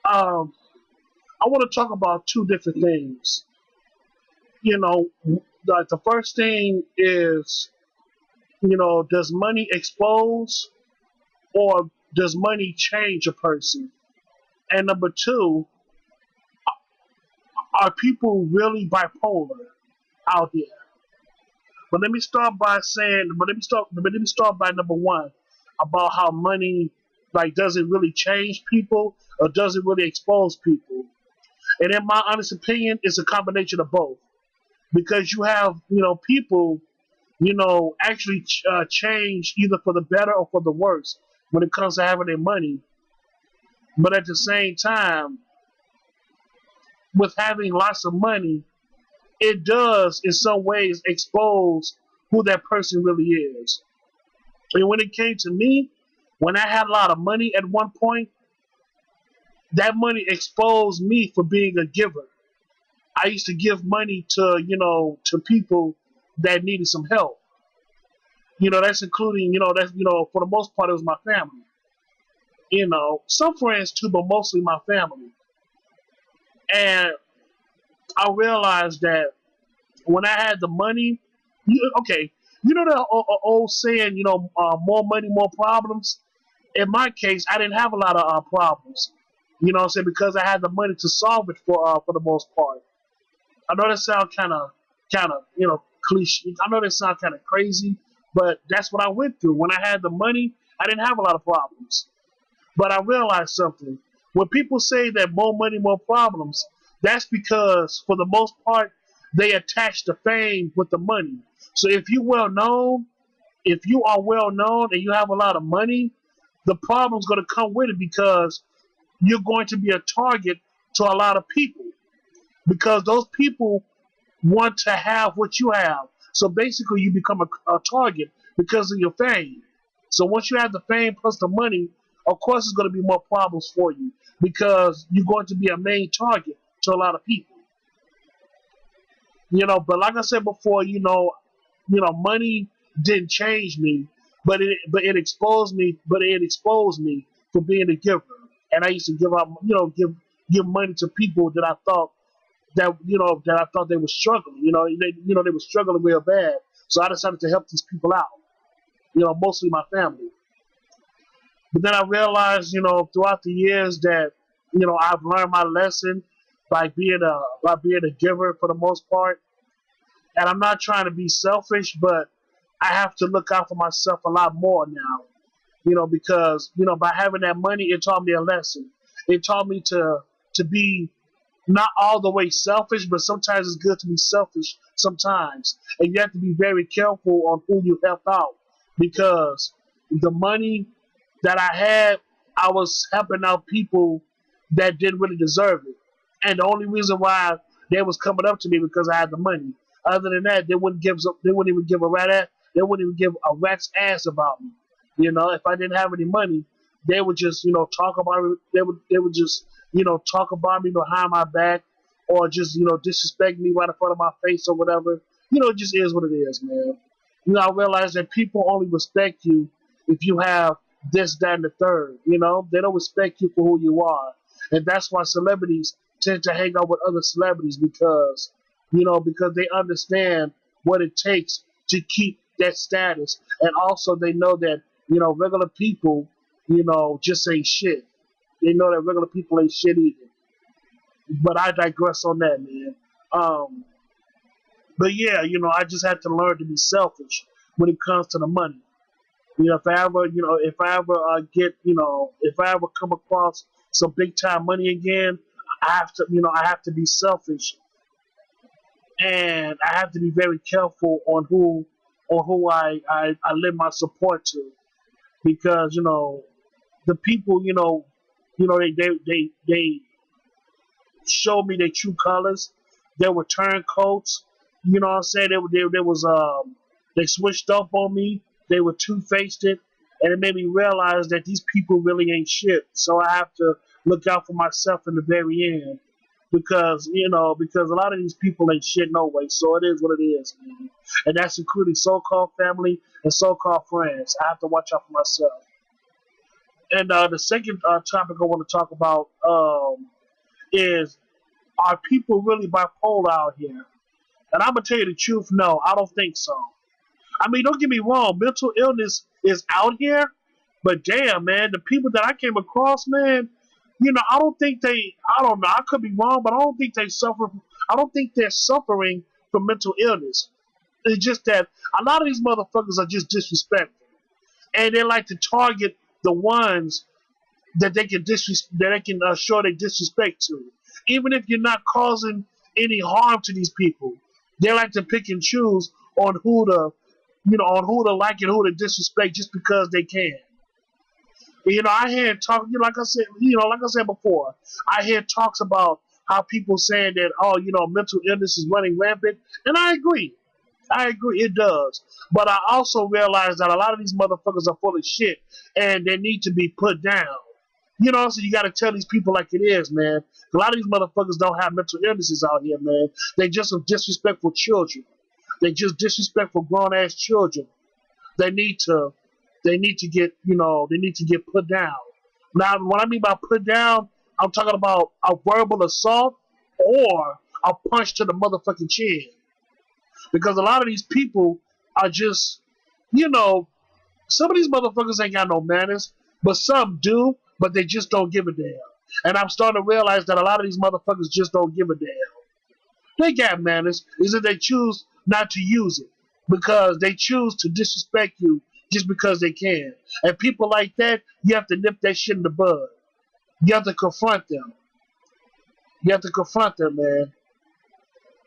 Um, I want to talk about two different things. You know, the first thing is, does money expose or does money change a person? And number two, are people really bipolar out there? But let me start by number one about how money like does it really change people or does it really expose people? And in my honest opinion, it's a combination of both because you have people actually change either for the better or for the worse when it comes to having their money. But at the same time, with having lots of money, it does in some ways expose who that person really is. And when it came to me, when I had a lot of money at one point, that money exposed me for being a giver. I used to give money to people that needed some help. That's including that's for the most part it was my family. Some friends too, but mostly my family. And I realized that when I had the money, okay, the old saying, more money, more problems. In my case, I didn't have a lot of problems. What I'm saying, because I had the money to solve it for the most part. I know that sounds kind of cliche. I know that sounds kind of crazy, but that's what I went through. When I had the money, I didn't have a lot of problems. But I realized something. When people say that more money, more problems, that's because for the most part they attach the fame with the money. So if you are well known and you have a lot of money, the problem's going to come with it because you're going to be a target to a lot of people because those people want to have what you have. So basically, you become a target because of your fame. So once you have the fame plus the money, of course, there's going to be more problems for you because you're going to be a main target to a lot of people. But like I said before, money didn't change me, but it exposed me. But it exposed me for being a giver, and I used to give out, give money to people that I thought they were struggling. They were struggling real bad. So I decided to help these people out. Mostly my family. But then I realized, throughout the years that, I've learned my lesson by being a giver for the most part. And I'm not trying to be selfish, but I have to look out for myself a lot more now. Because by having that money, it taught me a lesson. It taught me to be not all the way selfish, but sometimes it's good to be selfish sometimes. And you have to be very careful on who you help out because the money that I had, I was helping out people that didn't really deserve it. And the only reason why they was coming up to me because I had the money. Other than that, they wouldn't even give a they wouldn't even give a rat's ass about me. If I didn't have any money, they would just, talk about it. They would just, talk about me behind my back or just, disrespect me right in front of my face or whatever. It just is what it is, man. I realize that people only respect you if you have this, that, and the third. They don't respect you for who you are. And that's why celebrities tend to hang out with other celebrities because they understand what it takes to keep that status. And also they know that, regular people, just ain't shit. They know that regular people ain't shit either. But I digress on that, man. But yeah, I just had to learn to be selfish when it comes to the money. If I ever come across some big time money again, I have to be selfish, and I have to be very careful on who I lend my support to, because the people they showed me their true colors. They were turncoats. What I'm saying? They switched up on me. They were two-faced it, and it made me realize that these people really ain't shit. So I have to look out for myself in the very end, because a lot of these people ain't shit no way. So it is what it is, man. And that's including so-called family and so-called friends. I have to watch out for myself. And the second topic I want to talk about is, are people really bipolar out here? And I'm gonna tell you the truth. No, I don't think so. I mean, don't get me wrong. Mental illness is out here, but damn, man, the people that I came across, man, I don't think they. I don't know. I could be wrong, but I don't think they suffer. I don't think they're suffering from mental illness. It's just that a lot of these motherfuckers are just disrespectful, and they like to target the ones that they can show their disrespect to, even if you're not causing any harm to these people. They like to pick and choose on who to like and who to disrespect just because they can. I hear talk, like I said before, I hear talks about how people saying that, oh, mental illness is running rampant, and I agree. I agree, it does. But I also realize that a lot of these motherfuckers are full of shit, and they need to be put down. So you got to tell these people like it is, man. A lot of these motherfuckers don't have mental illnesses out here, man. They just some disrespectful children. They just disrespectful grown ass children. They need to, they need to get put down. Now, what I mean by put down, I'm talking about a verbal assault or a punch to the motherfucking chin. Because a lot of these people are just, some of these motherfuckers ain't got no manners, but some do, but they just don't give a damn. And I'm starting to realize that a lot of these motherfuckers just don't give a damn. They got manners, is that they choose not to use it because they choose to disrespect you just because they can. And people like that, you have to nip that shit in the bud. You have to confront them. You have to confront them, man.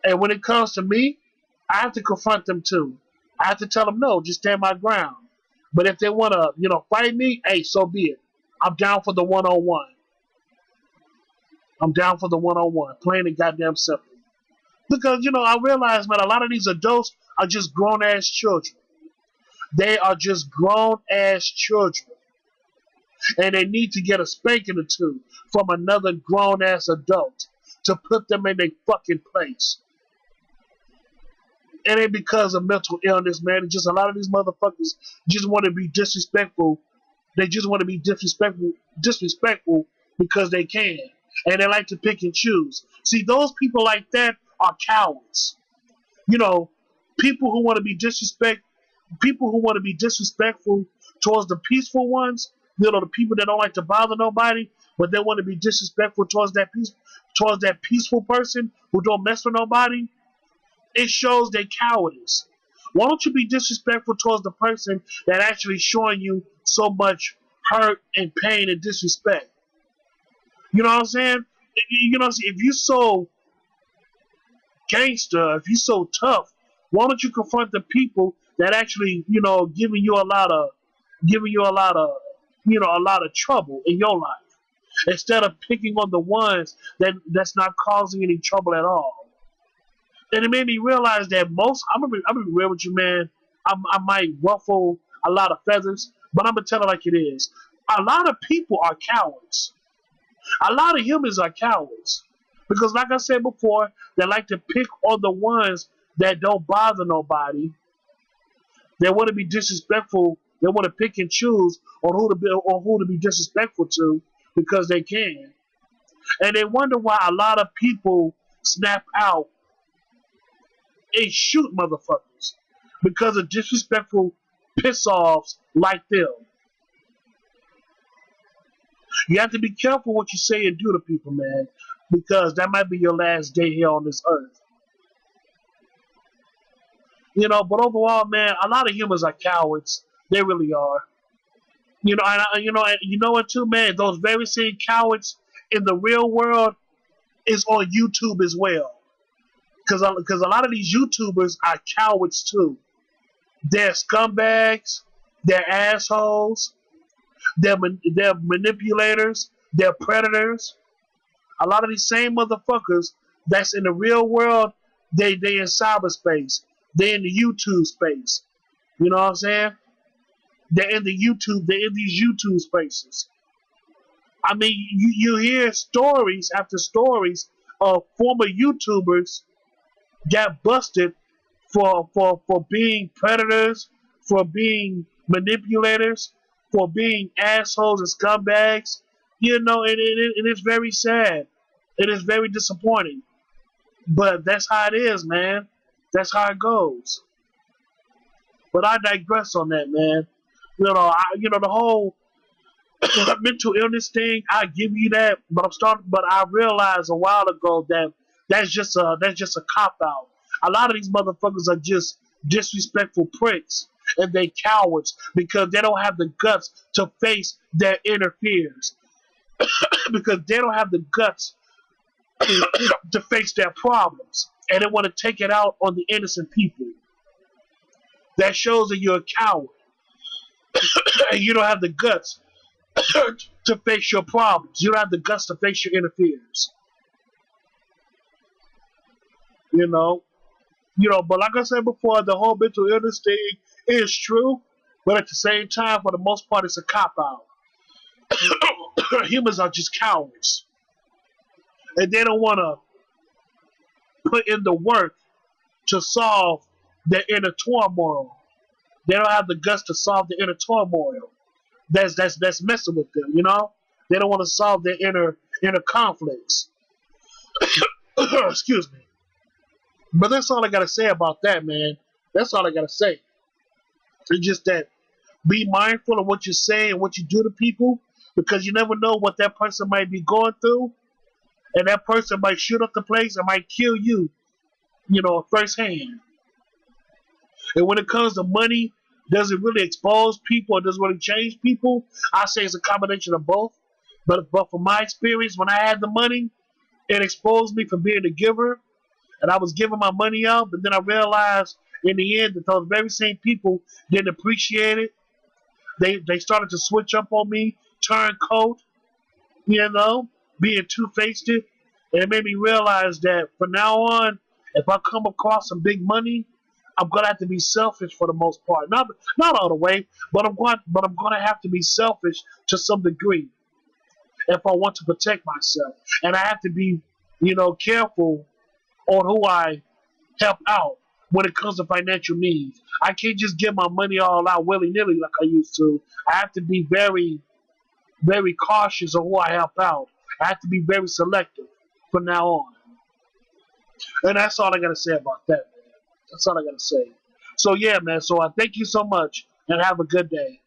And when it comes to me, I have to confront them too. I have to tell them no, just stand my ground. But if they want to, fight me, hey, so be it. I'm down for the one-on-one. I'm down for the one-on-one. Plain and goddamn simple. Because, I realize, man, a lot of these adults are just grown-ass children. They are just grown-ass children. And they need to get a spanking or two from another grown-ass adult to put them in their fucking place. It ain't because of mental illness, man. It's just a lot of these motherfuckers just want to be disrespectful. They just want to be disrespectful because they can. And they like to pick and choose. See, those people like that are cowards. People who want to be disrespectful towards the peaceful ones, the people that don't like to bother nobody, but they want to be disrespectful towards that peaceful person who don't mess with nobody. It shows their cowardice. Why don't you be disrespectful towards the person that actually showing you so much hurt and pain and disrespect? You know what I'm saying? If you're so gangster, if you're so tough, why don't you confront the people that actually, giving you a lot of, a lot of trouble in your life, instead of picking on the ones that's not causing any trouble at all. And it made me realize that I'm gonna be real with you, man. I might ruffle a lot of feathers, but I'm gonna tell it like it is. A lot of people are cowards. A lot of humans are cowards. Because like I said before, they like to pick on the ones that don't bother nobody. They want to be disrespectful. They want to pick and choose on who to be disrespectful to because they can. And they wonder why a lot of people snap out and shoot motherfuckers because of disrespectful piss-offs like them. You have to be careful what you say and do to people, man, because that might be your last day here on this earth. But overall, man, a lot of humans are cowards. They really are. And you know what too, man? Those very same cowards in the real world is on YouTube as well. Because a lot of these YouTubers are cowards too. They're scumbags. They're assholes. They're manipulators. They're predators. A lot of these same motherfuckers that's in the real world, they in cyberspace. They in the YouTube space. You know what I'm saying? They're in these YouTube spaces. I mean, you hear stories after stories of former YouTubers got busted for being predators, for being manipulators, for being assholes and scumbags. And it's very sad. It is very disappointing. But that's how it is, man. That's how it goes. But I digress on that, man. The whole mental illness thing. I give you that, but I realized a while ago that that's just a cop out. A lot of these motherfuckers are just disrespectful pricks, and they cowards because they don't have the guts to face their inner fears, because they don't have the guts to face their problems, and they want to take it out on the innocent people. That shows that you're a coward and you don't have the guts to face your problems. You don't have the guts to face your inner fears. You know, But like I said before, the whole mental illness thing is true, but at the same time, for the most part, it's a cop out. Humans are just cowards, and they don't want to put in the work to solve their inner turmoil. They don't have the guts to solve the inner turmoil that's messing with them. They don't want to solve their inner conflicts. Excuse me. But that's all I gotta say about that, man. That's all I gotta say. It's just that be mindful of what you say and what you do to people, because you never know what that person might be going through, and that person might shoot up the place and might kill you, firsthand. And when it comes to money, does it really expose people or does it really change people? I say it's a combination of both. But from my experience, when I had the money, it exposed me from being a giver, and I was giving my money out, but then I realized in the end that those very same people didn't appreciate it. They started to switch up on me, turn coat, being two-faced. And it made me realize that from now on, if I come across some big money, I'm gonna have to be selfish for the most part. Not all the way, but I'm gonna have to be selfish to some degree if I want to protect myself. And I have to be, careful on who I help out when it comes to financial needs. I can't just give my money all out willy-nilly like I used to. I have to be very, very cautious of who I help out. I have to be very selective from now on. And that's all I gotta say about that, man. That's all I gotta say. So yeah, man. So I thank you so much, and have a good day.